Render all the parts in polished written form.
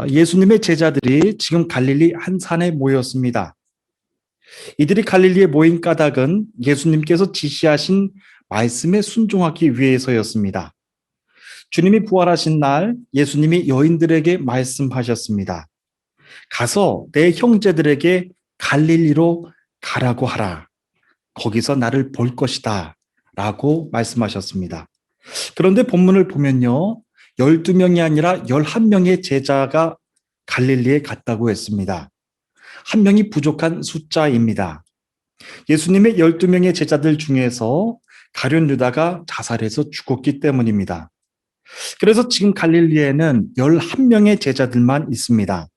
예수님의 제자들이 지금 갈릴리 한 산에 모였습니다. 이들이 갈릴리에 모인 까닭은 예수님께서 지시하신 말씀에 순종하기 위해서였습니다. 주님이 부활하신 날 예수님이 여인들에게 말씀하셨습니다. 가서 내 형제들에게 갈릴리로 가라고 하라. 거기서 나를 볼 것이다. 라고 말씀하셨습니다. 그런데 본문을 보면요. 12명이 아니라 11명의 제자가 갈릴리에 갔다고 했습니다. 한 명이 부족한 숫자입니다. 예수님의 12명의 제자들 중에서 가룟 유다가 자살해서 죽었기 때문입니다. 그래서 지금 갈릴리에는 11명의 제자들만 있습니다.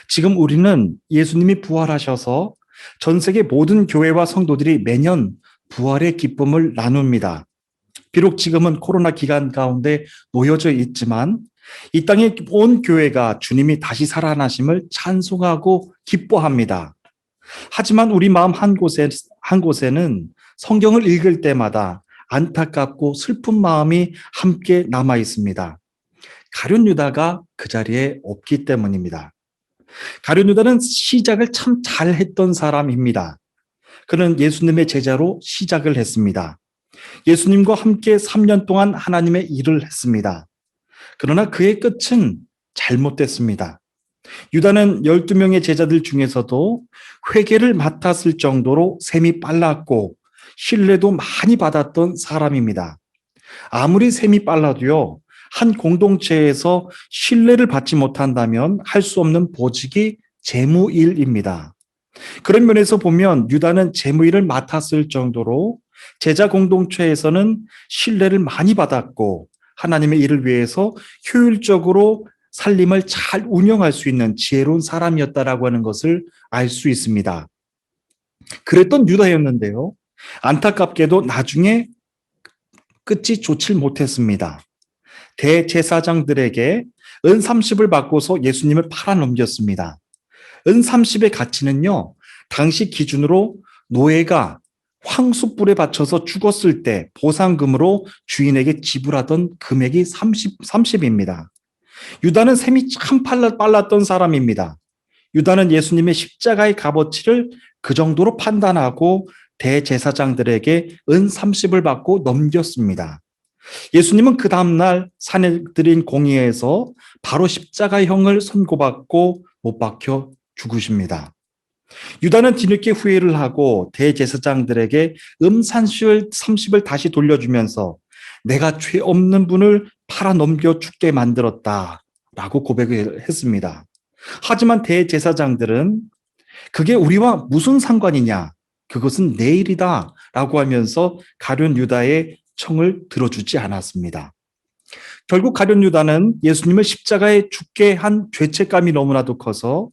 지금 우리는 예수님이 부활하셔서 전 세계 모든 교회와 성도들이 매년 부활의 기쁨을 나눕니다. 비록 지금은 코로나 기간 가운데 놓여져 있지만 이 땅의 온 교회가 주님이 다시 살아나심을 찬송하고 기뻐합니다. 하지만 우리 마음 한 곳에는 성경을 읽을 때마다 안타깝고 슬픈 마음이 함께 남아 있습니다. 가룟 유다가 그 자리에 없기 때문입니다. 가룟 유다는 시작을 참 잘했던 사람입니다. 그는 예수님의 제자로 시작을 했습니다. 예수님과 함께 3년 동안 하나님의 일을 했습니다. 그러나 그의 끝은 잘못됐습니다. 유다는 12명의 제자들 중에서도 회개를 맡았을 정도로 셈이 빨랐고 신뢰도 많이 받았던 사람입니다. 아무리 셈이 빨라도요, 한 공동체에서 신뢰를 받지 못한다면 할 수 없는 보직이 재무일입니다. 그런 면에서 보면 유다는 재무일을 맡았을 정도로 제자 공동체에서는 신뢰를 많이 받았고 하나님의 일을 위해서 효율적으로 살림을 잘 운영할 수 있는 지혜로운 사람이었다라고 하는 것을 알 수 있습니다. 그랬던 유다였는데요. 안타깝게도 나중에 끝이 좋질 못했습니다. 대제사장들에게 은 30을 받고서 예수님을 팔아넘겼습니다. 은 30의 가치는요, 당시 기준으로 노예가 황수불에 받쳐서 죽었을 때 보상금으로 주인에게 지불하던 금액이 30입니다. 유다는 셈이 참 빨랐던 사람입니다. 유다는 예수님의 십자가의 값어치를 그 정도로 판단하고 대제사장들에게 은 30을 받고 넘겼습니다. 예수님은 그 다음날 산해드린 공의에서 바로 십자가형을 선고받고 못 박혀 죽으십니다. 유다는 뒤늦게 후회를 하고 대제사장들에게 30을 다시 돌려주면서 내가 죄 없는 분을 팔아넘겨 죽게 만들었다라고 고백을 했습니다. 하지만 대제사장들은 그게 우리와 무슨 상관이냐? 그것은 내 일이다 라고 하면서 가룟 유다의 청을 들어주지 않았습니다. 결국 가룟 유다는 예수님을 십자가에 죽게 한 죄책감이 너무나도 커서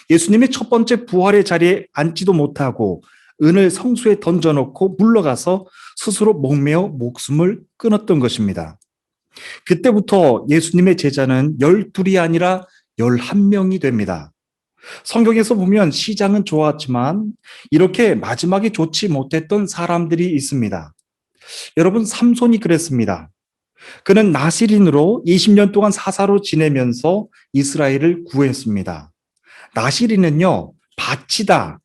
예수님의 첫 번째 부활의 자리에 앉지도 못하고 은을 성수에 던져놓고 물러가서 스스로 목매어 목숨을 끊었던 것입니다. 그때부터 예수님의 제자는 12이 아니라 11명이 됩니다. 성경에서 보면 시작은 좋았지만 이렇게 마지막에 좋지 못했던 사람들이 있습니다. 여러분, 삼손이 그랬습니다. 그는 나시린으로 20년 동안 사사로 지내면서 이스라엘을 구했습니다. 나시린은요, 바치다,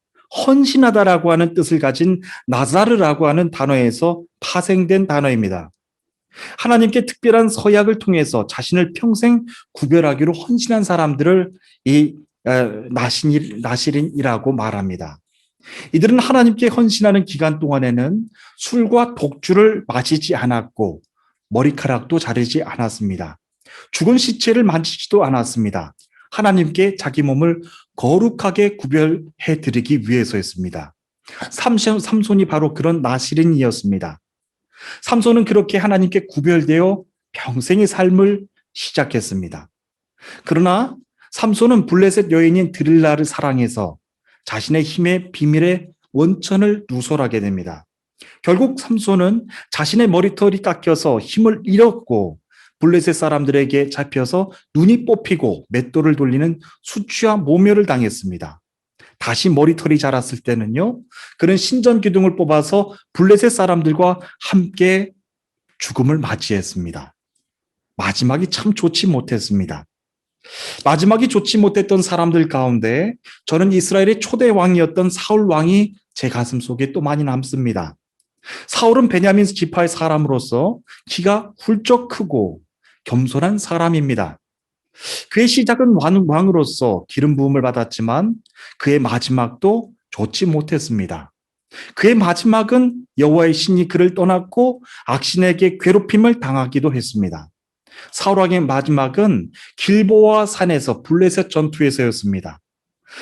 헌신하다라고 하는 뜻을 가진 나자르라고 하는 단어에서 파생된 단어입니다. 하나님께 특별한 서약을 통해서 자신을 평생 구별하기로 헌신한 사람들을 이 나시린이라고 말합니다. 이들은 하나님께 헌신하는 기간 동안에는 술과 독주를 마시지 않았고 머리카락도 자르지 않았습니다. 죽은 시체를 만지지도 않았습니다. 하나님께 자기 몸을 거룩하게 구별해 드리기 위해서였습니다. 삼손이 바로 그런 나시린이었습니다. 삼손은 그렇게 하나님께 구별되어 평생의 삶을 시작했습니다. 그러나 삼손은 블레셋 여인인 드릴라를 사랑해서 자신의 힘의 비밀의 원천을 누설하게 됩니다. 결국 삼손은 자신의 머리털이 깎여서 힘을 잃었고 블레셋 사람들에게 잡혀서 눈이 뽑히고 맷돌을 돌리는 수치와 모멸을 당했습니다. 다시 머리털이 자랐을 때는요, 그는 신전기둥을 뽑아서 블레셋 사람들과 함께 죽음을 맞이했습니다. 마지막이 참 좋지 못했습니다. 마지막이 좋지 못했던 사람들 가운데 저는 이스라엘의 초대 왕이었던 사울 왕이 제 가슴 속에 또 많이 남습니다. 사울은 베냐민 지파의 사람으로서 키가 훌쩍 크고 겸손한 사람입니다. 그의 시작은 왕으로서 기름 부음을 받았지만 그의 마지막도 좋지 못했습니다. 그의 마지막은 여호와의 신이 그를 떠났고 악신에게 괴롭힘을 당하기도 했습니다. 사울 왕의 마지막은 길보아 산에서 블레셋 전투에서였습니다.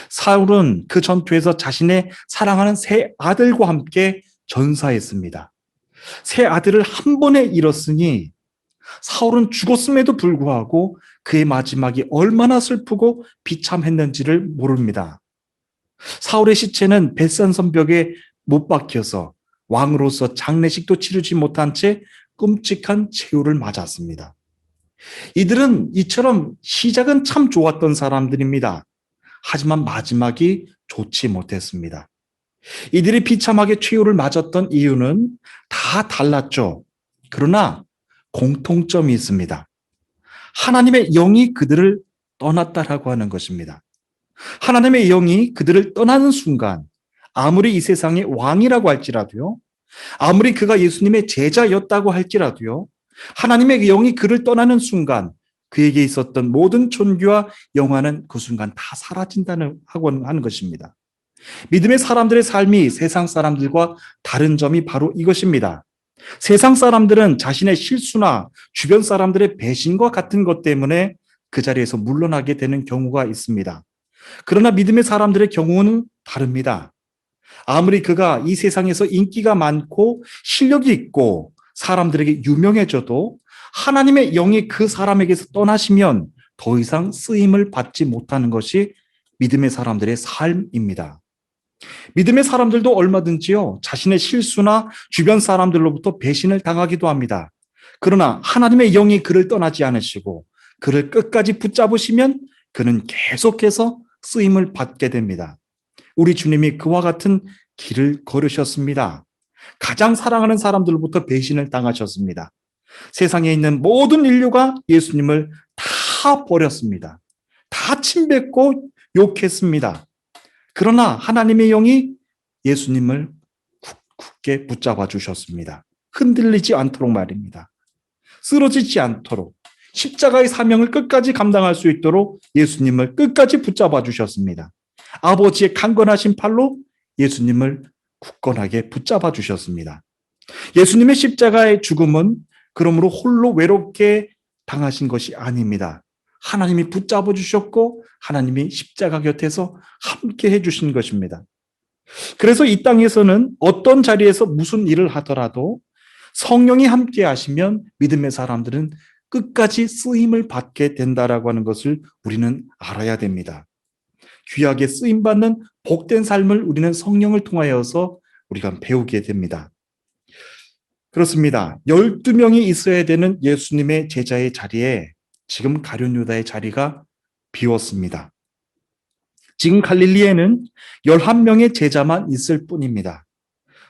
사울은 그 전투에서 자신의 사랑하는 세 아들과 함께 전사했습니다. 세 아들을 한 번에 잃었으니 사울은 죽었음에도 불구하고 그의 마지막이 얼마나 슬프고 비참했는지를 모릅니다. 사울의 시체는 벳산 벽에 못 박혀서 왕으로서 장례식도 치르지 못한 채 끔찍한 최후를 맞았습니다. 이들은 이처럼 시작은 참 좋았던 사람들입니다. 하지만 마지막이 좋지 못했습니다. 이들이 비참하게 최후를 맞았던 이유는 다 달랐죠. 그러나 공통점이 있습니다. 하나님의 영이 그들을 떠났다라고 하는 것입니다. 하나님의 영이 그들을 떠나는 순간 아무리 이 세상의 왕이라고 할지라도요, 아무리 그가 예수님의 제자였다고 할지라도요, 하나님의 영이 그를 떠나는 순간 그에게 있었던 모든 존귀와 영화는 그 순간 다 사라진다는 하는 것입니다. 믿음의 사람들의 삶이 세상 사람들과 다른 점이 바로 이것입니다. 세상 사람들은 자신의 실수나 주변 사람들의 배신과 같은 것 때문에 그 자리에서 물러나게 되는 경우가 있습니다. 그러나 믿음의 사람들의 경우는 다릅니다. 아무리 그가 이 세상에서 인기가 많고 실력이 있고 사람들에게 유명해져도 하나님의 영이 그 사람에게서 떠나시면 더 이상 쓰임을 받지 못하는 것이 믿음의 사람들의 삶입니다. 믿음의 사람들도 얼마든지요, 자신의 실수나 주변 사람들로부터 배신을 당하기도 합니다. 그러나 하나님의 영이 그를 떠나지 않으시고 그를 끝까지 붙잡으시면 그는 계속해서 쓰임을 받게 됩니다. 우리 주님이 그와 같은 길을 걸으셨습니다. 가장 사랑하는 사람들로부터 배신을 당하셨습니다. 세상에 있는 모든 인류가 예수님을 다 버렸습니다. 다 침뱉고 욕했습니다. 그러나 하나님의 영이 예수님을 굳게 붙잡아 주셨습니다. 흔들리지 않도록 말입니다. 쓰러지지 않도록, 십자가의 사명을 끝까지 감당할 수 있도록 예수님을 끝까지 붙잡아 주셨습니다. 아버지의 강건하신 팔로 예수님을 굳건하게 붙잡아 주셨습니다. 예수님의 십자가의 죽음은 그러므로 홀로 외롭게 당하신 것이 아닙니다. 하나님이 붙잡아 주셨고 하나님이 십자가 곁에서 함께 해주신 것입니다. 그래서 이 땅에서는 어떤 자리에서 무슨 일을 하더라도 성령이 함께 하시면 믿음의 사람들은 끝까지 쓰임을 받게 된다라고 하는 것을 우리는 알아야 됩니다. 귀하게 쓰임받는 복된 삶을 우리는 성령을 통하여서 우리가 배우게 됩니다. 그렇습니다. 12명이 있어야 되는 예수님의 제자의 자리에 지금 가룟 유다의 자리가 비웠습니다. 지금 갈릴리에는 11명의 제자만 있을 뿐입니다.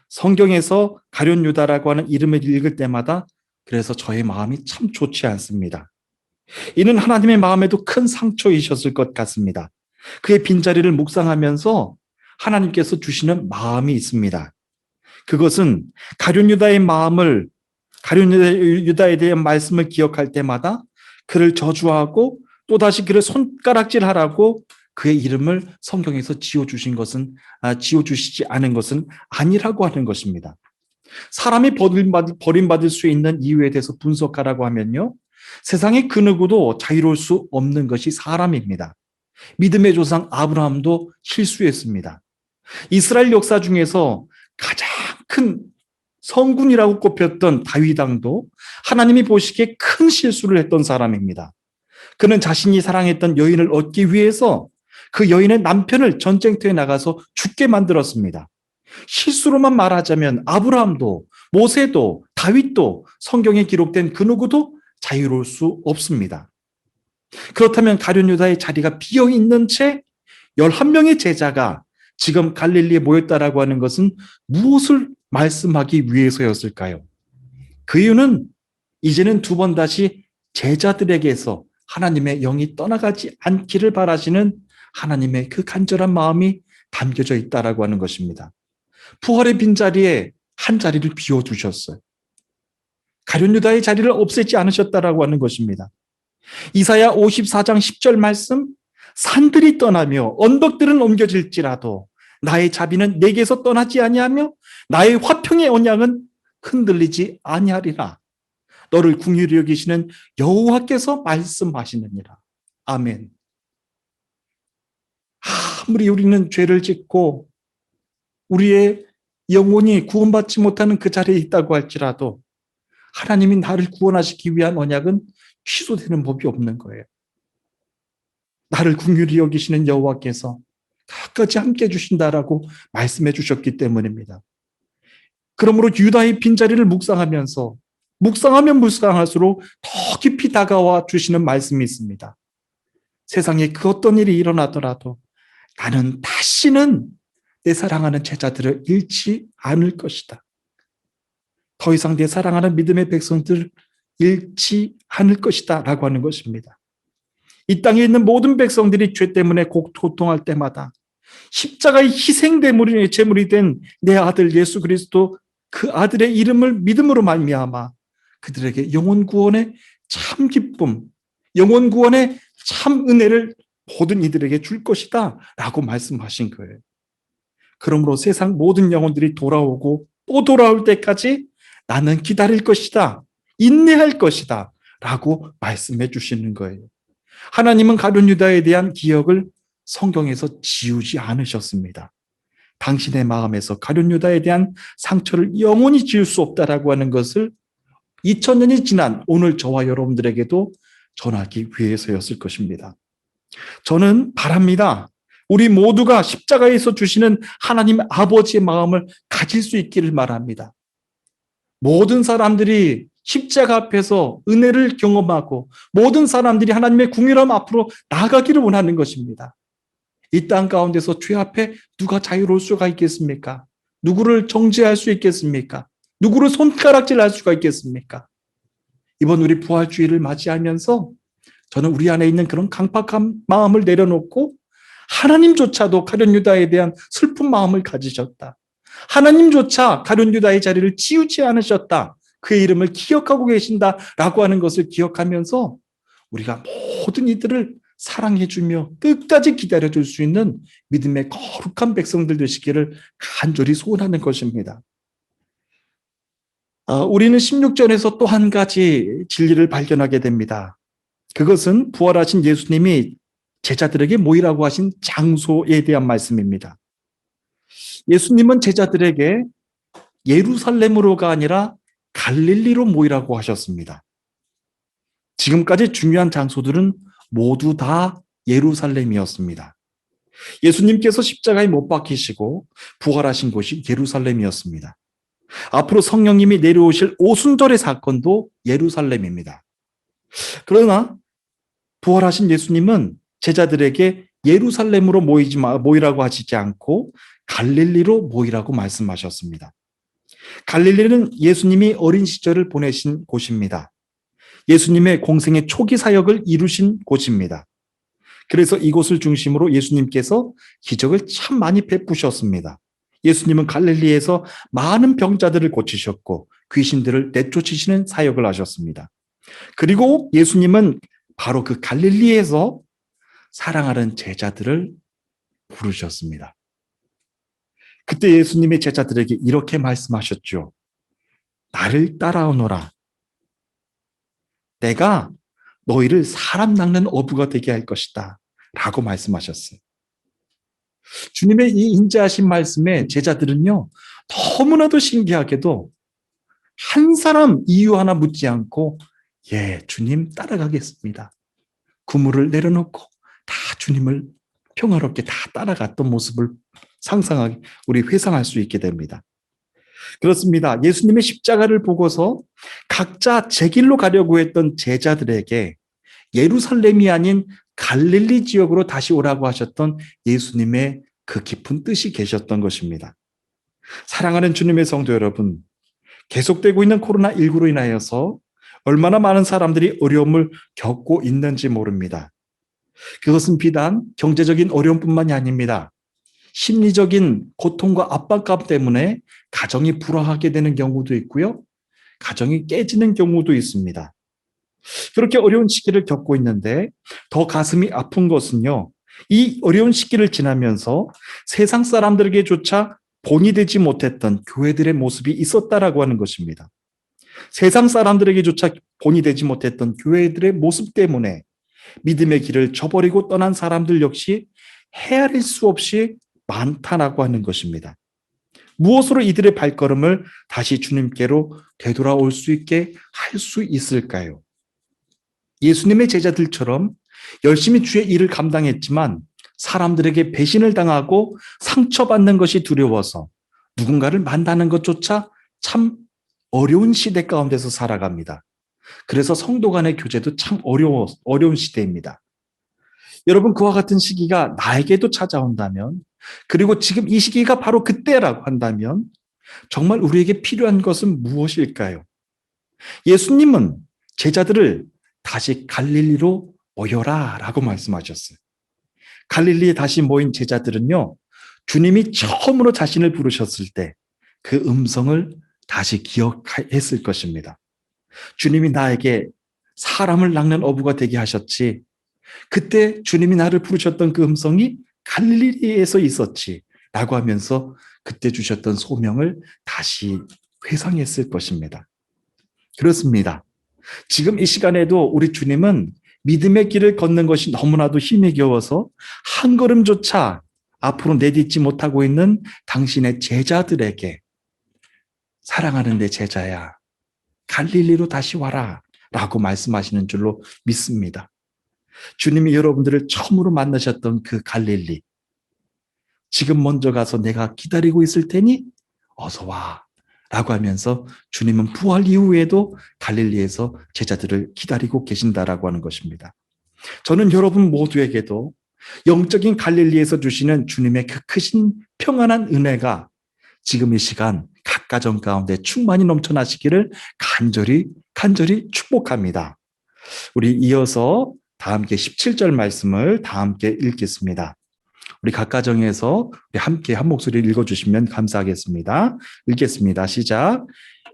성경에서 가룟 유다라고 하는 이름을 읽을 때마다 그래서 저의 마음이 참 좋지 않습니다. 이는 하나님의 마음에도 큰 상처이셨을 것 같습니다. 그의 빈자리를 묵상하면서 하나님께서 주시는 마음이 있습니다. 그것은 가룟 유다의 마음을, 가룟 유다에 대한 말씀을 기억할 때마다 그를 저주하고 또다시 그를 손가락질하라고 그의 이름을 성경에서 지어주시지 않은 것은 아니라고 하는 것입니다. 사람이 버림받을 수 있는 이유에 대해서 분석하라고 하면요, 세상의 그 누구도 자유로울 수 없는 것이 사람입니다. 믿음의 조상 아브라함도 실수했습니다. 이스라엘 역사 중에서 가장 큰 성군이라고 꼽혔던 다윗 왕도 하나님이 보시기에 큰 실수를 했던 사람입니다. 그는 자신이 사랑했던 여인을 얻기 위해서 그 여인의 남편을 전쟁터에 나가서 죽게 만들었습니다. 실수로만 말하자면 아브라함도 모세도 다윗도 성경에 기록된 그 누구도 자유로울 수 없습니다. 그렇다면 가룟 유다의 자리가 비어있는 채 11명의 제자가 지금 갈릴리에 모였다라고 하는 것은 무엇을 말씀하기 위해서였을까요? 그 이유는 이제는 두 번 다시 제자들에게서 하나님의 영이 떠나가지 않기를 바라시는 하나님의 그 간절한 마음이 담겨져 있다라고 하는 것입니다. 부활의 빈자리에 한 자리를 비워두셨어요. 가룟 유다의 자리를 없애지 않으셨다라고 하는 것입니다. 이사야 54장 10절 말씀, 산들이 떠나며 언덕들은 옮겨질지라도 나의 자비는 내게서 떠나지 아니하며 나의 화평의 언약은 흔들리지 아니하리라. 너를 긍휼히 여기시는 여호와께서 말씀하시느니라. 아멘. 아무리 우리는 죄를 짓고 우리의 영혼이 구원받지 못하는 그 자리에 있다고 할지라도 하나님이 나를 구원하시기 위한 언약은 취소되는 법이 없는 거예요. 나를 긍휼히 여기시는 여호와께서 끝까지 함께 해주신다라고 말씀해 주셨기 때문입니다. 그러므로 유다의 빈자리를 묵상하면서 묵상하면 묵상할수록 더 깊이 다가와 주시는 말씀이 있습니다. 세상에 그 어떤 일이 일어나더라도 나는 다시는 내 사랑하는 제자들을 잃지 않을 것이다. 더 이상 내 사랑하는 믿음의 백성들을 잃지 않을 것이다 라고 하는 것입니다. 이 땅에 있는 모든 백성들이 죄 때문에 고통할 때마다 십자가의 희생제물이 제물이 된 내 아들 예수 그리스도 그 아들의 이름을 믿음으로 말미암아 그들에게 영혼 구원의 참 기쁨, 영혼 구원의 참 은혜를 모든 이들에게 줄 것이다 라고 말씀하신 거예요. 그러므로 세상 모든 영혼들이 돌아오고 또 돌아올 때까지 나는 기다릴 것이다, 인내할 것이다 라고 말씀해 주시는 거예요. 하나님은 가룟 유다에 대한 기억을 성경에서 지우지 않으셨습니다. 당신의 마음에서 가룟 유다에 대한 상처를 영원히 지울 수 없다라고 하는 것을 2000년이 지난 오늘 저와 여러분들에게도 전하기 위해서였을 것입니다. 저는 바랍니다. 우리 모두가 십자가에서 주시는 하나님 아버지의 마음을 가질 수 있기를 바랍니다. 모든 사람들이 십자가 앞에서 은혜를 경험하고 모든 사람들이 하나님의 궁유함 앞으로 나아가기를 원하는 것입니다. 이 땅 가운데서 죄 앞에 누가 자유로울 수가 있겠습니까? 누구를 정죄할 수 있겠습니까? 누구를 손가락질할 수가 있겠습니까? 이번 우리 부활주의를 맞이하면서 저는 우리 안에 있는 그런 강팍한 마음을 내려놓고 하나님조차도 가룟 유다에 대한 슬픈 마음을 가지셨다. 하나님조차 가룟 유다의 자리를 치우지 않으셨다. 그의 이름을 기억하고 계신다라고 하는 것을 기억하면서 우리가 모든 이들을 사랑해주며 끝까지 기다려줄 수 있는 믿음의 거룩한 백성들 되시기를 간절히 소원하는 것입니다. 우리는 16절에서 또 한 가지 진리를 발견하게 됩니다. 그것은 부활하신 예수님이 제자들에게 모이라고 하신 장소에 대한 말씀입니다. 예수님은 제자들에게 예루살렘으로가 아니라 갈릴리로 모이라고 하셨습니다. 지금까지 중요한 장소들은 모두 다 예루살렘이었습니다. 예수님께서 십자가에 못 박히시고 부활하신 곳이 예루살렘이었습니다. 앞으로 성령님이 내려오실 오순절의 사건도 예루살렘입니다. 그러나 부활하신 예수님은 제자들에게 예루살렘으로 모이라고 하시지 않고 갈릴리로 모이라고 말씀하셨습니다. 갈릴리는 예수님이 어린 시절을 보내신 곳입니다. 예수님의 공생의 초기 사역을 이루신 곳입니다. 그래서 이곳을 중심으로 예수님께서 기적을 참 많이 베푸셨습니다. 예수님은 갈릴리에서 많은 병자들을 고치셨고 귀신들을 내쫓으시는 사역을 하셨습니다. 그리고 예수님은 바로 그 갈릴리에서 사랑하는 제자들을 부르셨습니다. 그때 예수님의 제자들에게 이렇게 말씀하셨죠. 나를 따라오너라. 내가 너희를 사람 낚는 어부가 되게 할 것이다. 라고 말씀하셨어요. 주님의 이 인자하신 말씀에 제자들은요, 너무나도 신기하게도 한 사람 이유 하나 묻지 않고, 예, 주님 따라가겠습니다. 구물을 내려놓고 다 주님을 평화롭게 다 따라갔던 모습을 상상하게, 우리 회상할 수 있게 됩니다. 그렇습니다. 예수님의 십자가를 보고서 각자 제 길로 가려고 했던 제자들에게 예루살렘이 아닌 갈릴리 지역으로 다시 오라고 하셨던 예수님의 그 깊은 뜻이 계셨던 것입니다. 사랑하는 주님의 성도 여러분, 계속되고 있는 코로나19로 인하여서 얼마나 많은 사람들이 어려움을 겪고 있는지 모릅니다. 그것은 비단 경제적인 어려움뿐만이 아닙니다. 심리적인 고통과 압박감 때문에 가정이 불화하게 되는 경우도 있고요. 가정이 깨지는 경우도 있습니다. 그렇게 어려운 시기를 겪고 있는데 더 가슴이 아픈 것은요. 이 어려운 시기를 지나면서 세상 사람들에게조차 본이 되지 못했던 교회들의 모습이 있었다라고 하는 것입니다. 세상 사람들에게조차 본이 되지 못했던 교회들의 모습 때문에 믿음의 길을 저버리고 떠난 사람들 역시 헤아릴 수 없이 많다라고 하는 것입니다. 무엇으로 이들의 발걸음을 다시 주님께로 되돌아올 수 있게 할 수 있을까요? 예수님의 제자들처럼 열심히 주의 일을 감당했지만 사람들에게 배신을 당하고 상처받는 것이 두려워서 누군가를 만나는 것조차 참 어려운 시대 가운데서 살아갑니다. 그래서 성도 간의 교제도 참 어려운 시대입니다. 여러분, 그와 같은 시기가 나에게도 찾아온다면, 그리고 지금 이 시기가 바로 그때라고 한다면 정말 우리에게 필요한 것은 무엇일까요? 예수님은 제자들을 다시 갈릴리로 모여라 라고 말씀하셨어요. 갈릴리에 다시 모인 제자들은요, 주님이 처음으로 자신을 부르셨을 때 그 음성을 다시 기억했을 것입니다. 주님이 나에게 사람을 낚는 어부가 되게 하셨지. 그때 주님이 나를 부르셨던 그 음성이 갈릴리에서 있었지. 라고 하면서 그때 주셨던 소명을 다시 회상했을 것입니다. 그렇습니다. 지금 이 시간에도 우리 주님은 믿음의 길을 걷는 것이 너무나도 힘이 겨워서 한 걸음조차 앞으로 내딛지 못하고 있는 당신의 제자들에게 사랑하는 내 제자야, 갈릴리로 다시 와라 라고 말씀하시는 줄로 믿습니다. 주님이 여러분들을 처음으로 만나셨던 그 갈릴리, 지금 먼저 가서 내가 기다리고 있을 테니 어서 와 라고 하면서 주님은 부활 이후에도 갈릴리에서 제자들을 기다리고 계신다라고 하는 것입니다. 저는 여러분 모두에게도 영적인 갈릴리에서 주시는 주님의 그 크신 평안한 은혜가 지금 이 시간 각 가정 가운데 충만히 넘쳐나시기를 간절히 축복합니다. 우리 이어서 다 함께 17절 말씀을 다 함께 읽겠습니다. 우리 각 가정에서 함께 한 목소리를 읽어주시면 감사하겠습니다. 읽겠습니다. 시작.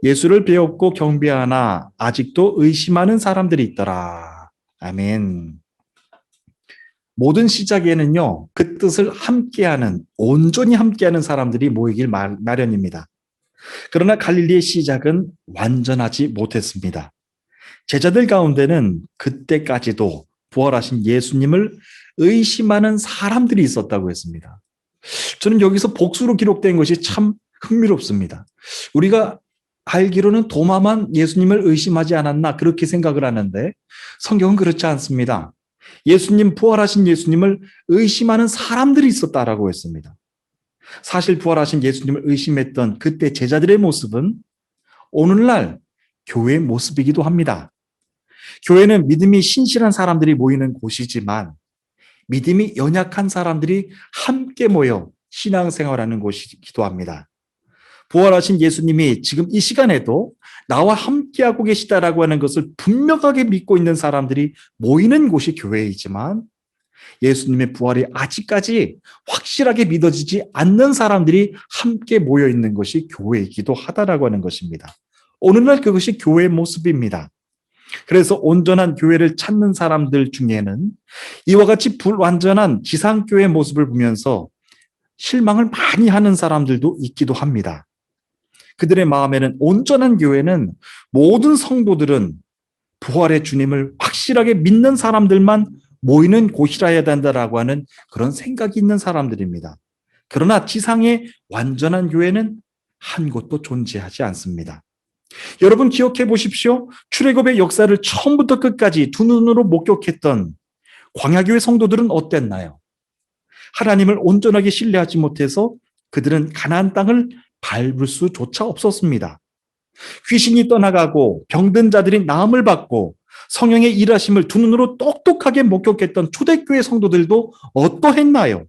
예수를 배웠고 경배하나 아직도 의심하는 사람들이 있더라. 아멘. 모든 시작에는요, 그 뜻을 함께하는, 온전히 함께하는 사람들이 모이길 마련입니다. 그러나 갈릴리의 시작은 완전하지 못했습니다. 제자들 가운데는 그때까지도 부활하신 예수님을 의심하는 사람들이 있었다고 했습니다. 저는 여기서 복수로 기록된 것이 참 흥미롭습니다. 우리가 알기로는 도마만 예수님을 의심하지 않았나 그렇게 생각을 하는데 성경은 그렇지 않습니다. 예수님, 부활하신 예수님을 의심하는 사람들이 있었다라고 했습니다. 사실 부활하신 예수님을 의심했던 그때 제자들의 모습은 오늘날 교회의 모습이기도 합니다. 교회는 믿음이 신실한 사람들이 모이는 곳이지만 믿음이 연약한 사람들이 함께 모여 신앙생활하는 곳이기도 합니다. 부활하신 예수님이 지금 이 시간에도 나와 함께하고 계시다라고 하는 것을 분명하게 믿고 있는 사람들이 모이는 곳이 교회이지만 예수님의 부활이 아직까지 확실하게 믿어지지 않는 사람들이 함께 모여 있는 것이 교회이기도 하다라고 하는 것입니다. 오늘날 그것이 교회의 모습입니다. 그래서 온전한 교회를 찾는 사람들 중에는 이와 같이 불완전한 지상교회의 모습을 보면서 실망을 많이 하는 사람들도 있기도 합니다. 그들의 마음에는 온전한 교회는 모든 성도들은 부활의 주님을 확실하게 믿는 사람들만 모이는 곳이라야 된다라고 하는 그런 생각이 있는 사람들입니다. 그러나 지상의 완전한 교회는 한 곳도 존재하지 않습니다. 여러분 기억해 보십시오. 출애굽의 역사를 처음부터 끝까지 두 눈으로 목격했던 광야교회 성도들은 어땠나요? 하나님을 온전하게 신뢰하지 못해서 그들은 가나안 땅을 밟을 수조차 없었습니다. 귀신이 떠나가고 병든 자들이 나음을 받고 성령의 일하심을 두 눈으로 똑똑하게 목격했던 초대교회 성도들도 어떠했나요?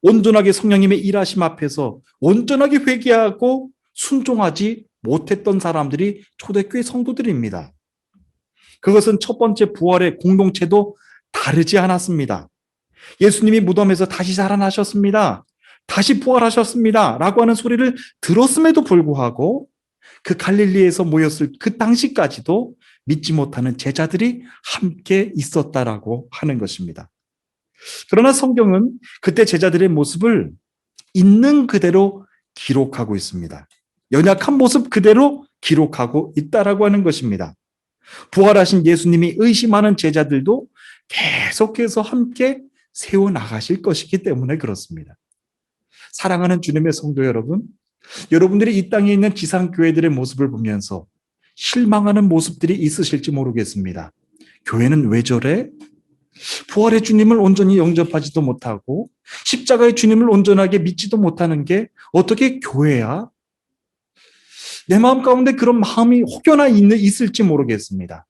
온전하게 성령님의 일하심 앞에서 온전하게 회개하고 순종하지 못했던 사람들이 초대교회 성도들입니다. 그것은 첫 번째 부활의 공동체도 다르지 않았습니다. 예수님이 무덤에서 다시 살아나셨습니다. 다시 부활하셨습니다. 라고 하는 소리를 들었음에도 불구하고 그 갈릴리에서 모였을 그 당시까지도 믿지 못하는 제자들이 함께 있었다라고 하는 것입니다. 그러나 성경은 그때 제자들의 모습을 있는 그대로 기록하고 있습니다. 연약한 모습 그대로 기록하고 있다라고 하는 것입니다. 부활하신 예수님이 의심하는 제자들도 계속해서 함께 세워나가실 것이기 때문에 그렇습니다. 사랑하는 주님의 성도 여러분, 여러분들이 이 땅에 있는 지상교회들의 모습을 보면서 실망하는 모습들이 있으실지 모르겠습니다. 교회는 왜 저래? 부활의 주님을 온전히 영접하지도 못하고 십자가의 주님을 온전하게 믿지도 못하는 게 어떻게 교회야? 내 마음 가운데 그런 마음이 혹여나 있을지 모르겠습니다.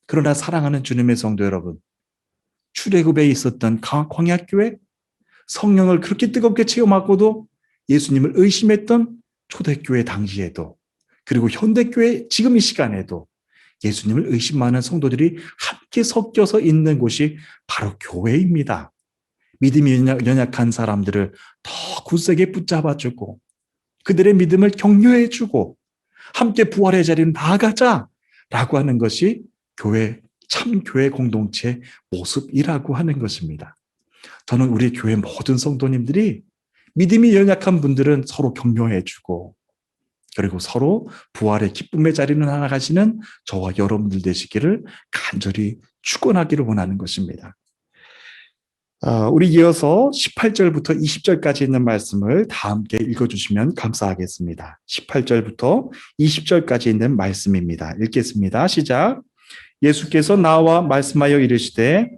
그러나 사랑하는 주님의 성도 여러분, 출애굽에 있었던 광야교회, 성령을 그렇게 뜨겁게 체험하고도 예수님을 의심했던 초대교회 당시에도, 그리고 현대교회 지금 이 시간에도 예수님을 의심하는 성도들이 함께 섞여서 있는 곳이 바로 교회입니다. 믿음이 연약한 사람들을 더 굳세게 붙잡아주고 그들의 믿음을 격려해주고 함께 부활의 자리로 나아가자라고 하는 것이 교회, 참 교회 공동체의 모습이라고 하는 것입니다. 저는 우리 교회 모든 성도님들이 믿음이 연약한 분들은 서로 격려해주고 그리고 서로 부활의 기쁨의 자리로 나아가시는 저와 여러분들 되시기를 간절히 축원하기를 원하는 것입니다. 우리 이어서 18절부터 20절까지 있는 말씀을 다 함께 읽어주시면 감사하겠습니다. 18절부터 20절까지 있는 말씀입니다. 읽겠습니다. 시작. 예수께서 나와 말씀하여 이르시되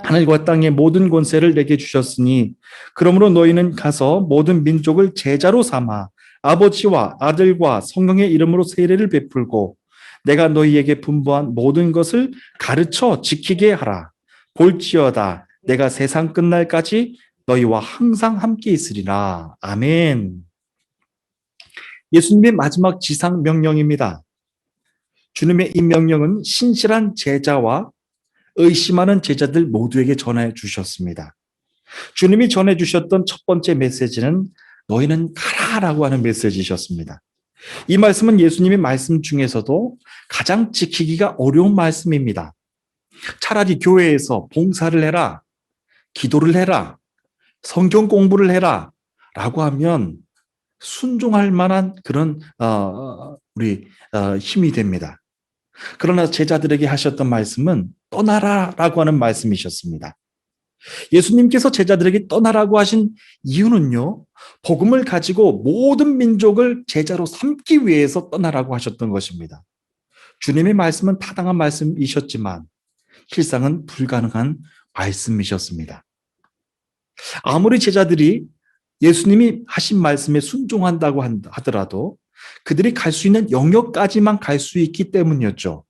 하늘과 땅의 모든 권세를 내게 주셨으니 그러므로 너희는 가서 모든 민족을 제자로 삼아 아버지와 아들과 성령의 이름으로 세례를 베풀고 내가 너희에게 분부한 모든 것을 가르쳐 지키게 하라. 볼지어다 내가 세상 끝날까지 너희와 항상 함께 있으리라. 아멘. 예수님의 마지막 지상 명령입니다. 주님의 이 명령은 신실한 제자와 의심하는 제자들 모두에게 전해 주셨습니다. 주님이 전해 주셨던 첫 번째 메시지는 너희는 가라라고 하는 메시지셨습니다. 이 말씀은 예수님의 말씀 중에서도 가장 지키기가 어려운 말씀입니다. 차라리 교회에서 봉사를 해라, 기도를 해라, 성경 공부를 해라 라고 하면 순종할 만한 그런 힘이 됩니다. 그러나 제자들에게 하셨던 말씀은 떠나라라고 하는 말씀이셨습니다. 예수님께서 제자들에게 떠나라고 하신 이유는요, 복음을 가지고 모든 민족을 제자로 삼기 위해서 떠나라고 하셨던 것입니다. 주님의 말씀은 타당한 말씀이셨지만 실상은 불가능한 말씀이셨습니다. 아무리 제자들이 예수님이 하신 말씀에 순종한다고 하더라도 그들이 갈 수 있는 영역까지만 갈 수 있기 때문이었죠.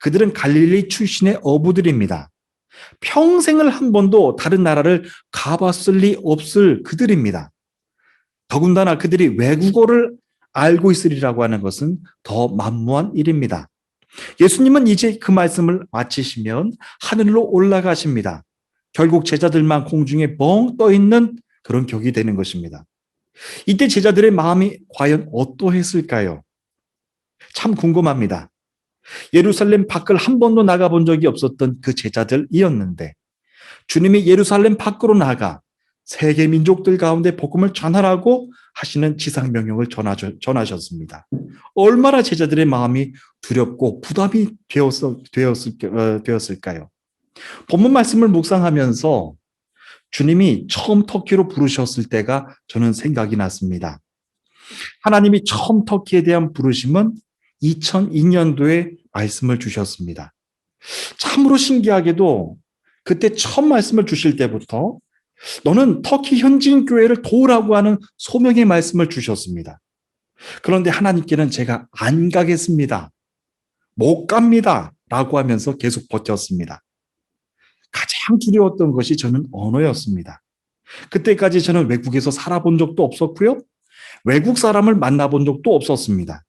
그들은 갈릴리 출신의 어부들입니다. 평생을 한 번도 다른 나라를 가봤을 리 없을 그들입니다. 더군다나 그들이 외국어를 알고 있으리라고 하는 것은 더 만무한 일입니다. 예수님은 이제 그 말씀을 마치시면 하늘로 올라가십니다. 결국 제자들만 공중에 멍 떠 있는 그런 격이 되는 것입니다. 이때 제자들의 마음이 과연 어떠했을까요? 참 궁금합니다. 예루살렘 밖을 한 번도 나가본 적이 없었던 그 제자들이었는데 주님이 예루살렘 밖으로 나가 세계 민족들 가운데 복음을 전하라고 하시는 지상 명령을 전하셨습니다. 얼마나 제자들의 마음이 두렵고 부담이 되었을까요? 본문 말씀을 묵상하면서 주님이 처음 터키로 부르셨을 때가 저는 생각이 났습니다. 하나님이 처음 터키에 대한 부르심은 2002년도에 말씀을 주셨습니다. 참으로 신기하게도 그때 처음 말씀을 주실 때부터 너는 터키 현지인 교회를 도우라고 하는 소명의 말씀을 주셨습니다. 그런데 하나님께는 제가 안 가겠습니다. 못 갑니다. 라고 하면서 계속 버텼습니다. 가장 두려웠던 것이 저는 언어였습니다. 그때까지 저는 외국에서 살아본 적도 없었고요. 외국 사람을 만나본 적도 없었습니다.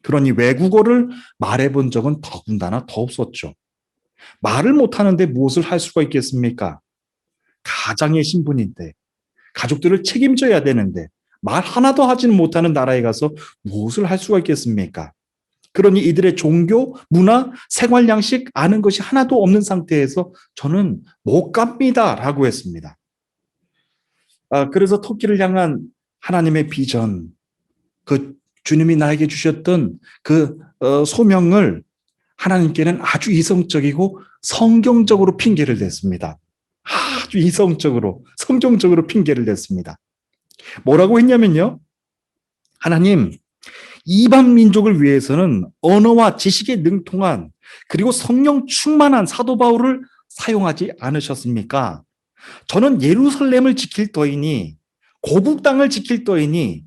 그러니 외국어를 말해본 적은 더군다나 더 없었죠. 말을 못하는데 무엇을 할 수가 있겠습니까? 가장의 신분인데, 가족들을 책임져야 되는데, 말 하나도 하지는 못하는 나라에 가서 무엇을 할 수가 있겠습니까? 그러니 이들의 종교, 문화, 생활 양식 아는 것이 하나도 없는 상태에서 저는 못 갑니다라고 했습니다. 그래서 터키를 향한 하나님의 비전, 그 주님이 나에게 주셨던 그 소명을 하나님께는 아주 이성적이고 성경적으로 핑계를 댔습니다. 아주 이성적으로, 성경적으로 핑계를 댔습니다. 뭐라고 했냐면요. 하나님, 이방 민족을 위해서는 언어와 지식에 능통한 그리고 성령 충만한 사도 바울을 사용하지 않으셨습니까? 저는 예루살렘을 지킬 터이니 고국 땅을 지킬 터이니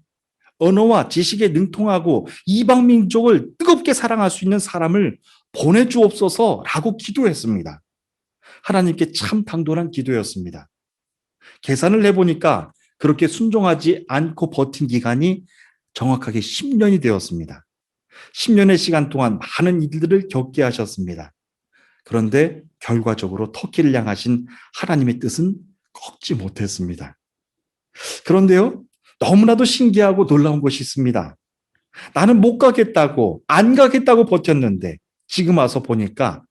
언어와 지식에 능통하고 이방 민족을 뜨겁게 사랑할 수 있는 사람을 보내주옵소서라고 기도했습니다. 하나님께 참 당돌한 기도였습니다. 계산을 해보니까 그렇게 순종하지 않고 버틴 기간이 정확하게 10년이 되었습니다. 10년의 시간 동안 많은 일들을 겪게 하셨습니다. 그런데 결과적으로 터키를 향하신 하나님의 뜻은 꺾지 못했습니다. 그런데요, 너무나도 신기하고 놀라운 것이 있습니다. 나는 못 가겠다고, 안 가겠다고 버텼는데 지금 와서 보니까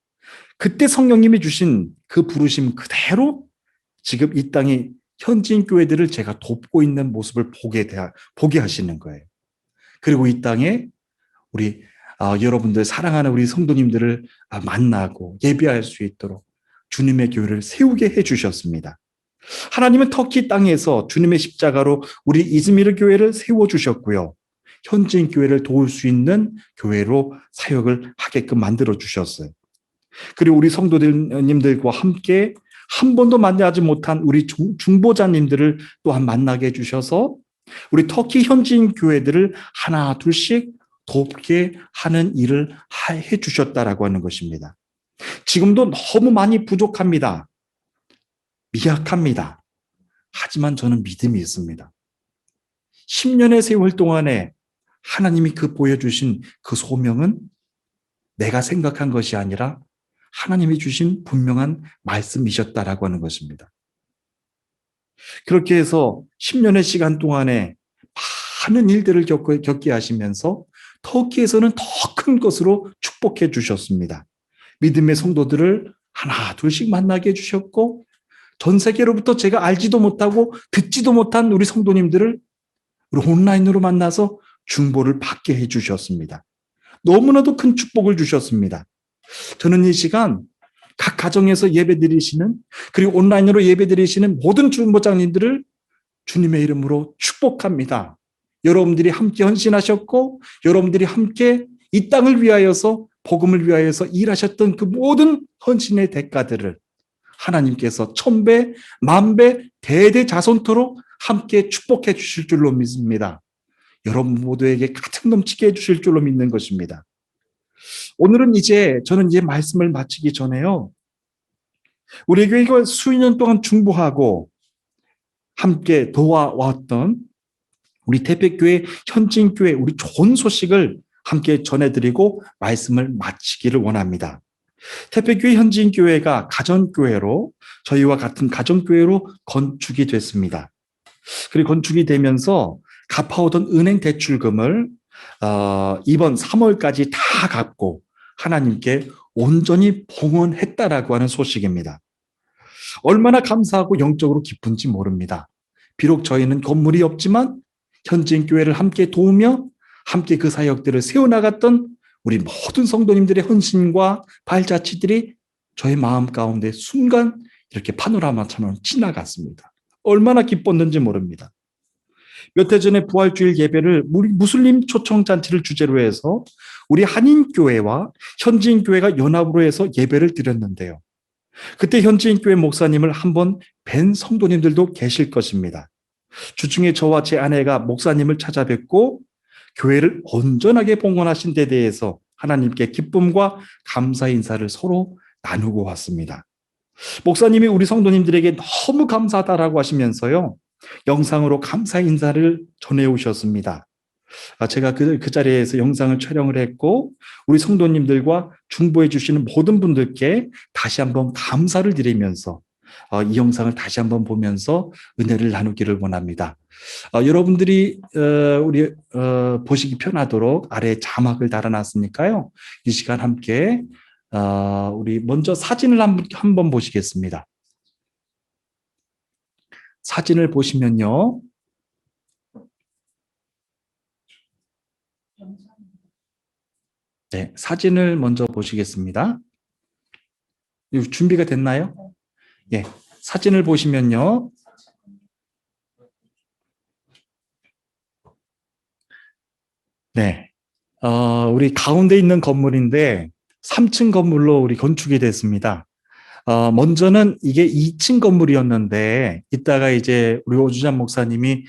그때 성령님이 주신 그 부르심 그대로 지금 이 땅의 현지인 교회들을 제가 돕고 있는 모습을 보게 하시는 거예요. 그리고 이 땅에 우리 여러분들 사랑하는 우리 성도님들을 만나고 예배할 수 있도록 주님의 교회를 세우게 해주셨습니다. 하나님은 터키 땅에서 주님의 십자가로 우리 이즈미르 교회를 세워주셨고요. 현지인 교회를 도울 수 있는 교회로 사역을 하게끔 만들어 주셨어요. 그리고 우리 성도님들과 함께 한 번도 만나지 못한 우리 중보자님들을 또한 만나게 해주셔서 우리 터키 현지인 교회들을 하나 둘씩 돕게 하는 일을 해주셨다라고 하는 것입니다. 지금도 너무 많이 부족합니다. 미약합니다. 하지만 저는 믿음이 있습니다. 10년의 세월 동안에 하나님이 보여주신 그 소명은 내가 생각한 것이 아니라 하나님이 주신 분명한 말씀이셨다라고 하는 것입니다. 그렇게 해서 10년의 시간 동안에 많은 일들을 겪게 하시면서 터키에서는 더 큰 것으로 축복해 주셨습니다. 믿음의 성도들을 하나 둘씩 만나게 해주셨고 전 세계로부터 제가 알지도 못하고 듣지도 못한 우리 성도님들을 우리 온라인으로 만나서 중보를 받게 해주셨습니다. 너무나도 큰 축복을 주셨습니다. 저는 이 시간 각 가정에서 예배드리시는 그리고 온라인으로 예배드리시는 모든 중보자님들을 주님의 이름으로 축복합니다. 여러분들이 함께 헌신하셨고 여러분들이 함께 이 땅을 위하여서 복음을 위하여서 일하셨던 그 모든 헌신의 대가들을 하나님께서 1000배, 10,000배, 대대자손토록 함께 축복해 주실 줄로 믿습니다. 여러분 모두에게 가득 넘치게 해주실 줄로 믿는 것입니다. 오늘은 저는 이제 말씀을 마치기 전에요. 우리 교회가 수년 동안 중보하고 함께 도와왔던 우리 태백교회, 현진교회, 우리 좋은 소식을 함께 전해드리고 말씀을 마치기를 원합니다. 태백교회 현진교회가 가정교회로 저희와 같은 가정교회로 건축이 됐습니다. 그리고 건축이 되면서 갚아오던 은행 대출금을 이번 3월까지 다 갚고 하나님께 온전히 봉헌했다라고 하는 소식입니다. 얼마나 감사하고 영적으로 기쁜지 모릅니다. 비록 저희는 건물이 없지만 현지인 교회를 함께 도우며 함께 그 사역들을 세워나갔던 우리 모든 성도님들의 헌신과 발자취들이 저의 마음 가운데 순간 이렇게 파노라마처럼 지나갔습니다. 얼마나 기뻤는지 모릅니다. 몇 해 전에 부활주일 예배를 무슬림 초청잔치를 주제로 해서 우리 한인교회와 현지인교회가 연합으로 해서 예배를 드렸는데요. 그때 현지인교회 목사님을 한번 뵌 성도님들도 계실 것입니다. 주중에 저와 제 아내가 목사님을 찾아뵙고 교회를 온전하게 봉헌하신 데 대해서 하나님께 기쁨과 감사 인사를 서로 나누고 왔습니다. 목사님이 우리 성도님들에게 너무 감사하다라고 하시면서요. 영상으로 감사 인사를 전해 오셨습니다. 제가 그 자리에서 영상을 촬영을 했고, 우리 성도님들과 중보해 주시는 모든 분들께 다시 한번 감사를 드리면서 이 영상을 다시 한번 보면서 은혜를 나누기를 원합니다. 여러분들이 우리 보시기 편하도록 아래 자막을 달아놨으니까요. 이 시간 함께 우리 먼저 사진을 한번 보시겠습니다. 사진을 보시면요. 네, 사진을 먼저 보시겠습니다. 준비가 됐나요? 예, 사진을 보시면요. 네, 우리 가운데 있는 건물인데 3층 건물로 우리 건축이 됐습니다. 먼저는 이게 2층 건물이었는데 이따가 이제 우리 오주찬 목사님이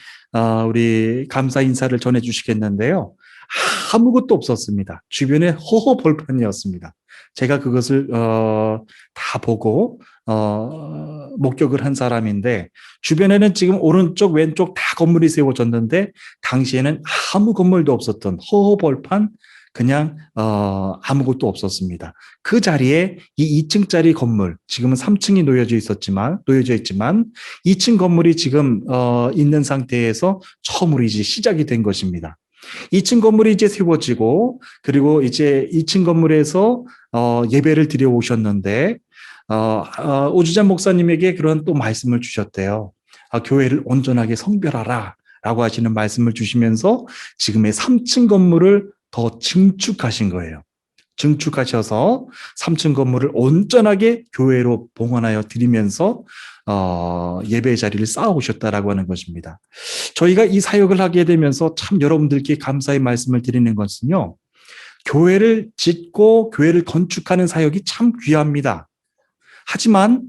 우리 감사 인사를 전해 주시겠는데요. 아무것도 없었습니다. 주변에 허허 벌판이었습니다. 제가 그것을 다 보고 목격을 한 사람인데 주변에는 지금 오른쪽 왼쪽 다 건물이 세워졌는데 당시에는 아무 건물도 없었던 허허 벌판 그냥 아무것도 없었습니다. 그 자리에 이 2층짜리 건물, 지금은 3층이 놓여져 있지만 2층 건물이 지금 있는 상태에서 처음으로 이제 시작이 된 것입니다. 2층 건물이 이제 세워지고 그리고 이제 2층 건물에서 예배를 드려 오셨는데 오주찬 목사님에게 그런 또 말씀을 주셨대요. 교회를 온전하게 성별하라 라고 하시는 말씀을 주시면서 지금의 3층 건물을 더 증축하신 거예요. 증축하셔서 3층 건물을 온전하게 교회로 봉헌하여 드리면서 예배 자리를 쌓아오셨다라고 하는 것입니다. 저희가 이 사역을 하게 되면서 참 여러분들께 감사의 말씀을 드리는 것은요. 교회를 짓고 교회를 건축하는 사역이 참 귀합니다. 하지만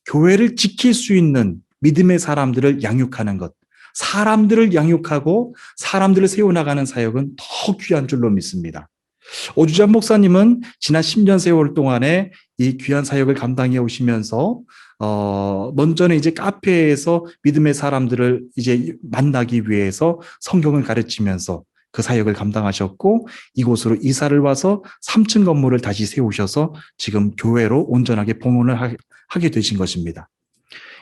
교회를 지킬 수 있는 믿음의 사람들을 양육하는 것, 사람들을 양육하고 사람들을 세워나가는 사역은 더 귀한 줄로 믿습니다. 오주찬 목사님은 지난 10년 세월 동안에 이 귀한 사역을 감당해 오시면서 먼저는 이제 카페에서 믿음의 사람들을 이제 만나기 위해서 성경을 가르치면서 그 사역을 감당하셨고 이곳으로 이사를 와서 3층 건물을 다시 세우셔서 지금 교회로 온전하게 봉헌을 하게 되신 것입니다.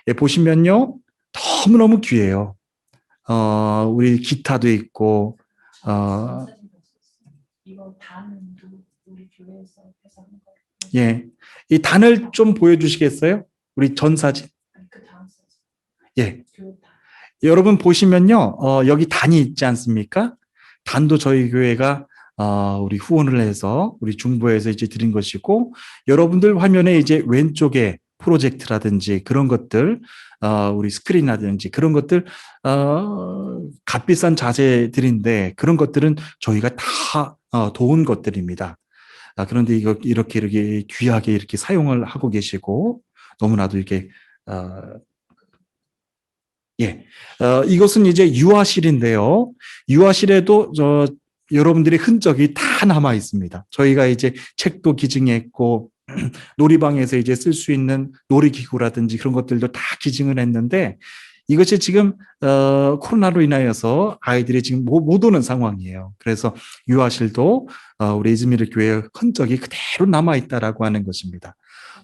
예, 보시면요. 너무너무 귀해요. 우리 기타도 있고 이거 단은 우리 교회에서 해서 하는 거. 예, 이 단을 좀 보여주시겠어요? 우리 전 사진. 그 다음 사진. 예, 교회 단. 여러분 보시면요, 여기 단이 있지 않습니까? 단도 저희 교회가 우리 후원을 해서 우리 중부에서 이제 드린 것이고 여러분들 화면에 이제 왼쪽에 프로젝트라든지 그런 것들, 우리 스크린이라든지 그런 것들 값비싼 자재들인데 그런 것들은 저희가 다 도운 것들입니다. 그런데 이거 이렇게 귀하게 이렇게 사용을 하고 계시고 너무나도 이렇게 예, 이것은 이제 유아실인데요. 유아실에도 여러분들의 흔적이 다 남아 있습니다. 저희가 이제 책도 기증했고 놀이방에서 이제 쓸 수 있는 놀이기구라든지 그런 것들도 다 기증을 했는데 이것이 지금 코로나로 인하여서 아이들이 지금 못 오는 상황이에요. 그래서 유아실도 우리 이즈미르 교회의 흔적이 그대로 남아 있다라고 하는 것입니다.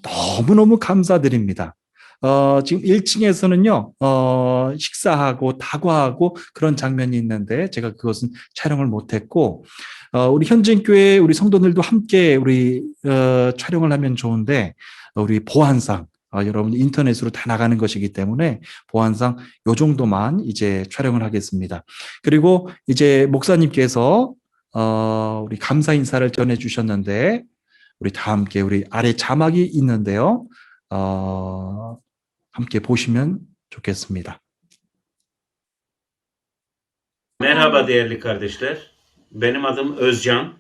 너무너무 감사드립니다. 지금 1층에서는요, 식사하고 다과하고 그런 장면이 있는데 제가 그것은 촬영을 못했고, 우리 현진교회 우리 성도들도 함께 우리 촬영을 하면 좋은데, 우리 보안상, 여러분 인터넷으로 다 나가는 것이기 때문에 보안상 요 정도만 이제 촬영을 하겠습니다. 그리고 이제 목사님께서 우리 감사 인사를 전해 주셨는데, 우리 다 함께 우리 아래 자막이 있는데요. 함께 보시면 좋겠습니다. Merhaba değerli kardeşler. Benim adım Özcan.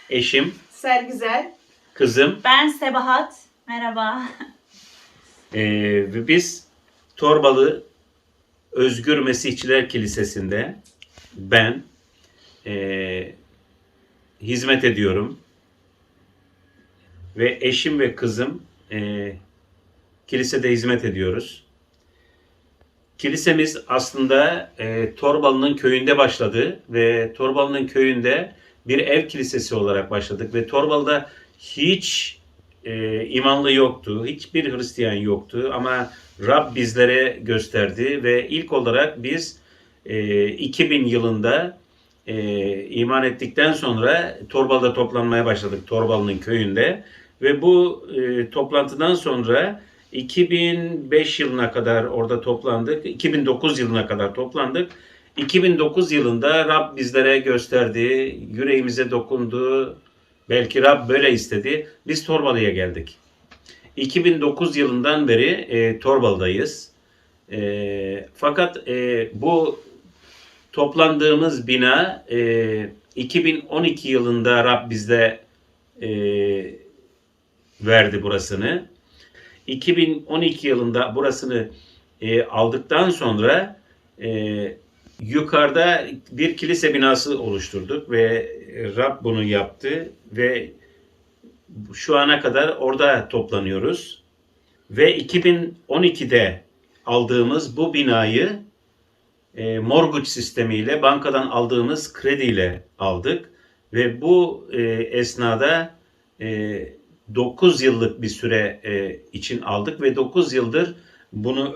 Eşim, Sergizel. kızım Ben Sebahat. Merhaba. ve biz Torbalı Özgür Mesihçiler Kilisesi'nde ben hizmet ediyorum. Ve eşim ve kızım kilisede hizmet ediyoruz. Kilisemiz aslında Torbalı'nın köyünde başladı ve Torbalı'nın köyünde bir ev kilisesi olarak başladık ve Torbalı'da hiç imanlı yoktu, hiçbir Hristiyan yoktu ama Rab bizlere gösterdi ve ilk olarak biz 2000 yılında iman ettikten sonra Torbalı'da toplanmaya başladık, Torbalı'nın köyünde ve bu toplantıdan sonra 2005 yılına kadar orada toplandık. 2009 yılına kadar toplandık. 2009 yılında Rab bizlere gösterdi, yüreğimize dokundu. Belki Rab böyle istedi. Biz Torbalı'ya geldik. 2009 yılından beri Torbalı'dayız. Fakat bu toplandığımız bina 2012 yılında Rab bizde verdi burasını. 2012 yılında burasını aldıktan sonra yukarıda bir kilise binası oluşturduk ve Rab bunu yaptı ve şu ana kadar orada toplanıyoruz. Ve 2012'de aldığımız bu binayı mortgage sistemiyle, bankadan aldığımız krediyle aldık ve bu esnada 9 yıllık bir süre için aldık ve 9 yıldır bunu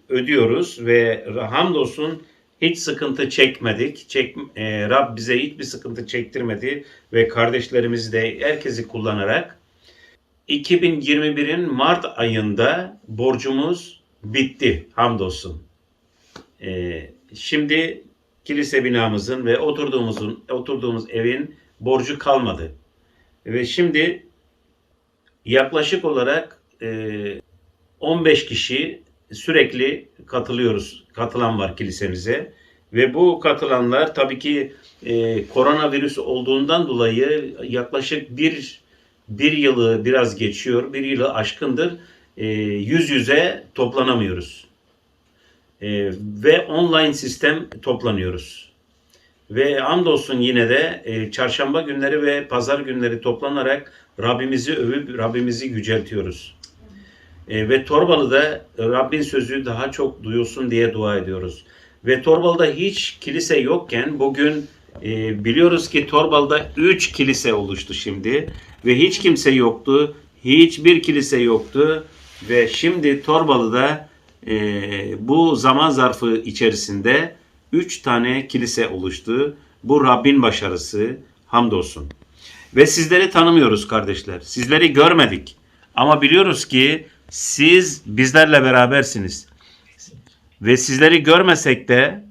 ödüyoruz ve hamdolsun hiç sıkıntı çekmedik. Rab bize hiçbir sıkıntı çektirmedi ve kardeşlerimizi de herkesi kullanarak 2021'in Mart ayında borcumuz bitti hamdolsun. Şimdi kilise binamızın ve oturduğumuz evin borcu kalmadı. Ve şimdi yaklaşık olarak 15 kişi sürekli katılan var kilisemize. Ve bu katılanlar tabii ki koronavirüs olduğundan dolayı yaklaşık bir yılı biraz geçiyor, bir yılı aşkındır yüz yüze toplanamıyoruz. Ve online sistem toplanıyoruz. Ve hamdolsun yine de çarşamba günleri ve pazar günleri toplanarak Rabbimizi övüp Rabbimizi yüceltiyoruz. Ve Torbalı'da Rabbin sözü daha çok duyulsun diye dua ediyoruz. Ve Torbalı'da hiç kilise yokken bugün biliyoruz ki Torbalı'da 3 kilise oluştu şimdi. Ve hiç kimse yoktu. Hiçbir kilise yoktu. Ve şimdi Torbalı'da bu zaman zarfı içerisinde 3 tane kilise oluştu. Bu Rabbin başarısı, hamdolsun. Ve sizleri tanımıyoruz kardeşler. Sizleri görmedik. Ama biliyoruz ki siz bizlerle berabersiniz. Ve sizleri görmesek de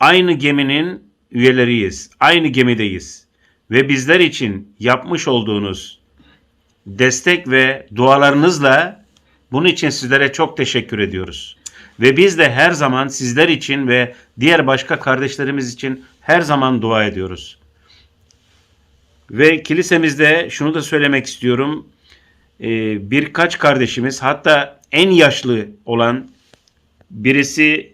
aynı geminin üyeleriyiz. Aynı gemideyiz. Ve bizler için yapmış olduğunuz destek ve dualarınızla bunun için sizlere çok teşekkür ediyoruz. Ve biz de her zaman sizler için ve diğer başka kardeşlerimiz için her zaman dua ediyoruz. Ve kilisemizde şunu da söylemek istiyorum. Birkaç kardeşimiz, hatta en yaşlı olan birisi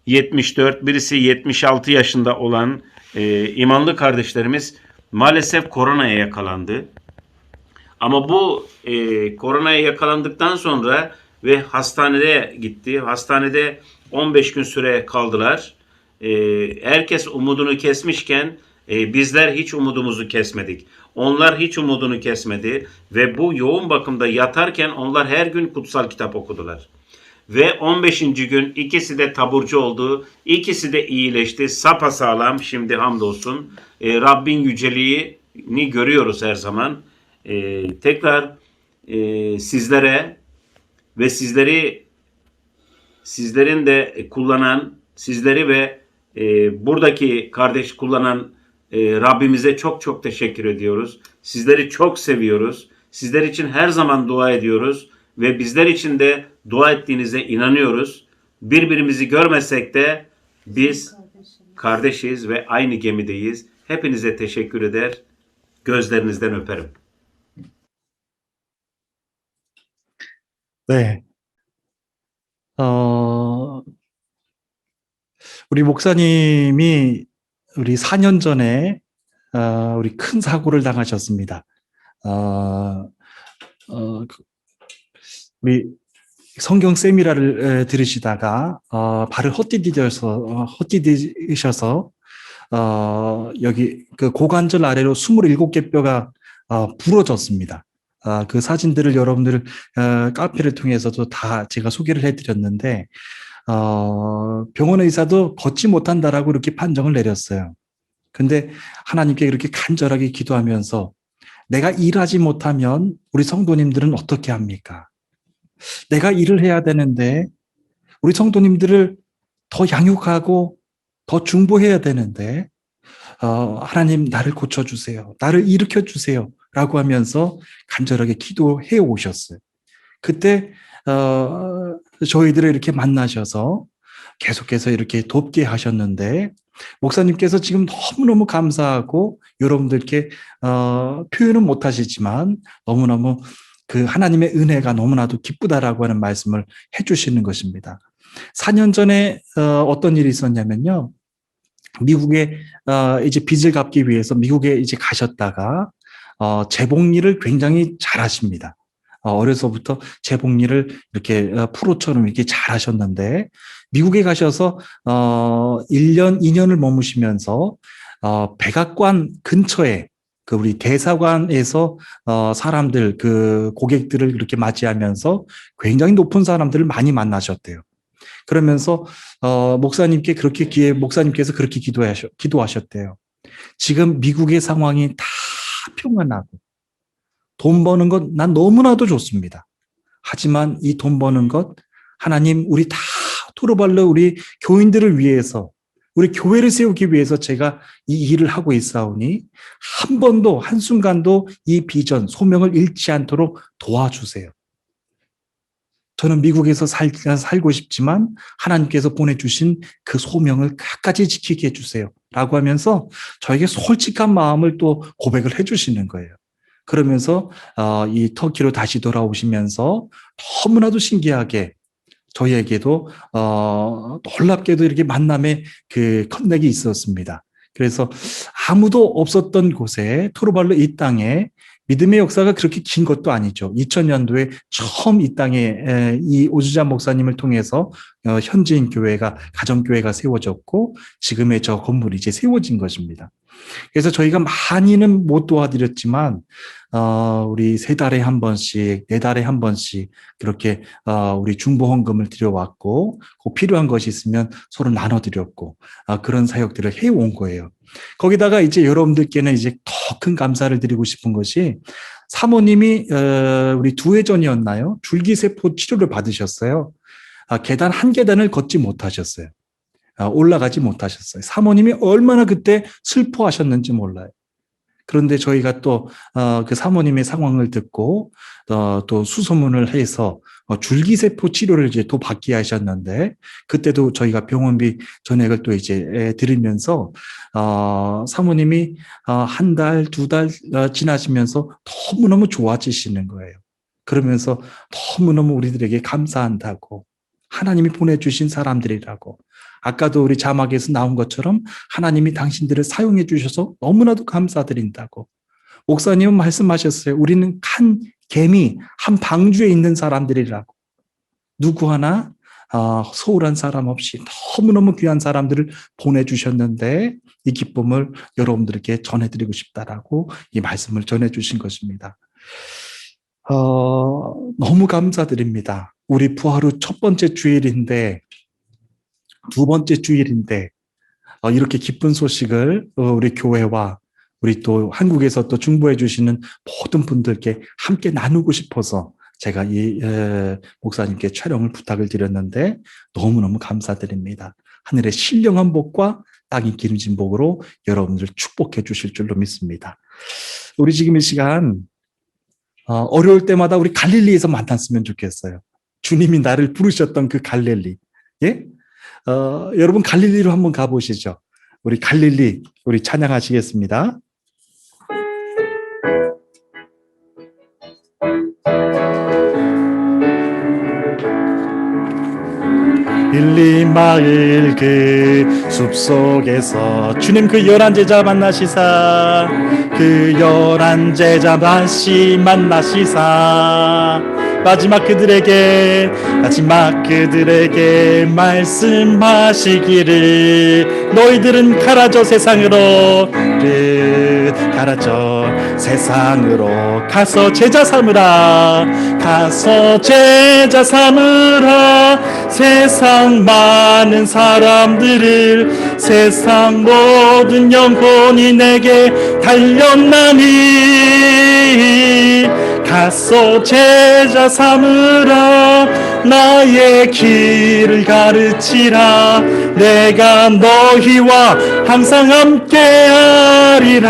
74, birisi 76 yaşında olan imanlı kardeşlerimiz maalesef koronaya yakalandı. Ama bu koronaya yakalandıktan sonra ve hastanede gitti. Hastanede 15 gün süre kaldılar. Herkes umudunu kesmişken bizler hiç umudumuzu kesmedik. Onlar hiç umudunu kesmedi ve bu yoğun bakımda yatarken onlar her gün kutsal kitap okudular. Ve 15. gün ikisi de taburcu oldu. İkisi de iyileşti. Sapasağlam şimdi hamdolsun. Rabbin yüceliğini görüyoruz her zaman. Tekrar sizlere ve sizlerin de kullanan, sizleri ve buradaki kardeş kullanan Rabbimize çok çok teşekkür ediyoruz. Sizleri çok seviyoruz. Sizler için her zaman dua ediyoruz ve bizler için de dua ettiğinize inanıyoruz. Birbirimizi görmesek de biz kardeşiz ve aynı gemideyiz. Hepinize teşekkür eder. Gözlerinizden öperim. 네. 우리 목사님이 우리 4년 전에 우리 큰 사고를 당하셨습니다. 우리 성경 세미나를 들으시다가 발을 헛디디셔서 여기 그 고관절 아래로 27개 뼈가 부러졌습니다. 그 사진들을 여러분들 카페를 통해서도 다 제가 소개를 해드렸는데 병원 의사도 걷지 못한다라고 이렇게 판정을 내렸어요. 근데 하나님께 그렇게 간절하게 기도하면서 내가 일하지 못하면 우리 성도님들은 어떻게 합니까? 내가 일을 해야 되는데 우리 성도님들을 더 양육하고 더 중보해야 되는데 하나님 나를 고쳐주세요. 나를 일으켜주세요. 라고 하면서 간절하게 기도해 오셨어요. 그때 저희들을 이렇게 만나셔서 계속해서 이렇게 돕게 하셨는데 목사님께서 지금 너무너무 감사하고 여러분들께 표현은 못하시지만 너무너무 그 하나님의 은혜가 너무나도 기쁘다라고 하는 말씀을 해주시는 것입니다. 4년 전에 어떤 일이 있었냐면요. 미국에 이제 빚을 갚기 위해서 미국에 이제 가셨다가 재봉 일을 굉장히 잘하십니다. 어려서부터 재봉 일을 이렇게 프로처럼 이렇게 잘하셨는데 미국에 가셔서 1년, 2년을 머무시면서 백악관 근처에 그 우리 대사관에서 사람들 그 고객들을 이렇게 맞이하면서 굉장히 높은 사람들을 많이 만나셨대요. 그러면서 목사님께 목사님께서 그렇게 기도하셨대요. 지금 미국의 상황이 다 평안하고 돈 버는 것 난 너무나도 좋습니다. 하지만 이 돈 버는 것 하나님 우리 다 토르발로 우리 교인들을 위해서 우리 교회를 세우기 위해서 제가 이 일을 하고 있사오니 한 번도 한순간도 이 비전 소명을 잃지 않도록 도와주세요. 저는 미국에서 살고 싶지만 하나님께서 보내주신 그 소명을 끝까지 지키게 해주세요. 라고 하면서 저에게 솔직한 마음을 또 고백을 해주시는 거예요. 그러면서 이 터키로 다시 돌아오시면서 너무나도 신기하게 저희에게도 놀랍게도 이렇게 만남의 그 컨넥이 있었습니다. 그래서 아무도 없었던 곳에 토르발로 이 땅에 믿음의 역사가 그렇게 긴 것도 아니죠. 2000년도에 처음 이 땅에 이 오주자 목사님을 통해서 현지인 교회가 가정교회가 세워졌고 지금의 저 건물이 이제 세워진 것입니다. 그래서 저희가 많이는 못 도와드렸지만 우리 3달에 한 번씩, 4달에 한 번씩 그렇게 우리 중보 헌금을 드려왔고 꼭 필요한 것이 있으면 서로 나눠드렸고 그런 사역들을 해온 거예요. 거기다가 이제 여러분들께는 이제 더 큰 감사를 드리고 싶은 것이 사모님이 우리 2회 전이었나요? 줄기세포 치료를 받으셨어요. 계단 한 계단을 걷지 못하셨어요. 올라가지 못하셨어요. 사모님이 얼마나 그때 슬퍼하셨는지 몰라요. 그런데 저희가 또 그 사모님의 상황을 듣고 또 수소문을 해서 줄기세포 치료를 이제 또 받게 하셨는데 그때도 저희가 병원비 전액을 또 이제 드리면서 사모님이 1달, 2달 지나시면서 너무너무 좋아지시는 거예요. 그러면서 너무너무 우리들에게 감사한다고 하나님이 보내주신 사람들이라고 아까도 우리 자막에서 나온 것처럼 하나님이 당신들을 사용해 주셔서 너무나도 감사드린다고 목사님은 말씀하셨어요. 우리는 한 개미, 한 방주에 있는 사람들이라고 누구 하나 소홀한 사람 없이 너무너무 귀한 사람들을 보내주셨는데 이 기쁨을 여러분들에게 전해드리고 싶다라고 이 말씀을 전해주신 것입니다. 너무 감사드립니다. 우리 부활 후 첫 번째 주일인데 2번째 주일인데 이렇게 기쁜 소식을 우리 교회와 우리 또 한국에서 또 중보해 주시는 모든 분들께 함께 나누고 싶어서 제가 이 목사님께 촬영을 부탁을 드렸는데 너무너무 감사드립니다. 하늘의 신령한 복과 땅이 기름진 복으로 여러분들 축복해 주실 줄로 믿습니다. 우리 지금 이 시간 어려울 때마다 우리 갈릴리에서 만났으면 좋겠어요. 주님이 나를 부르셨던 그 갈릴리. 예? 여러분 갈릴리로 한번 가보시죠. 우리 갈릴리 우리 찬양하시겠습니다. 빌리 마을 그 숲속에서 주님 그 11제자 만나시사 그 11제자 다시 만나시사 마지막 그들에게 말씀하시기를 너희들은 가라져 세상으로 가서 제자 삼으라 세상 많은 사람들을 세상 모든 영혼이 내게 달렸나니 가서 제자 삼으라 나의 길을 가르치라 내가 너희와 항상 함께하리라